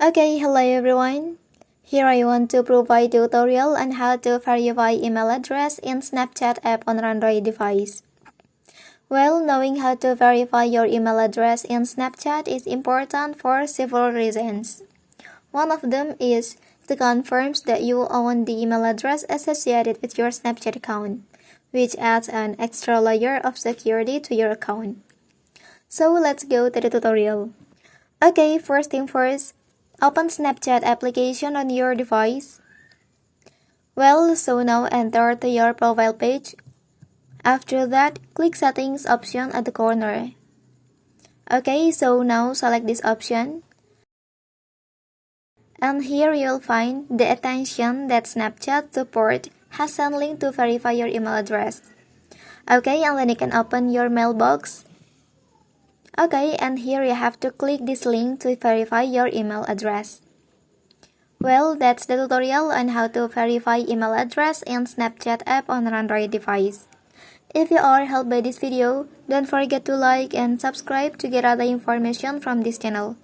Okay, hello everyone. Here I want to provide tutorial on how to verify email address in Snapchat app on Android device. Well, knowing how to verify your email address in Snapchat is important for several reasons. One of them is it confirms that you own the email address associated with your Snapchat account, which adds an extra layer of security to your account. So let's go to the tutorial. Okay, first thing first, open Snapchat application on your device. Well, so now enter to your profile page. After that, click settings option at the corner. Okay, so now select this option. And here you'll find the attention that Snapchat support has sent link to verify your email address. Okay, and then you can open your mailbox. Okay, and here you have to click this link to verify your email address. Well, that's the tutorial on how to verify email address in Snapchat app on an Android device. If you are helped by this video, don't forget to like and subscribe to get other information from this channel.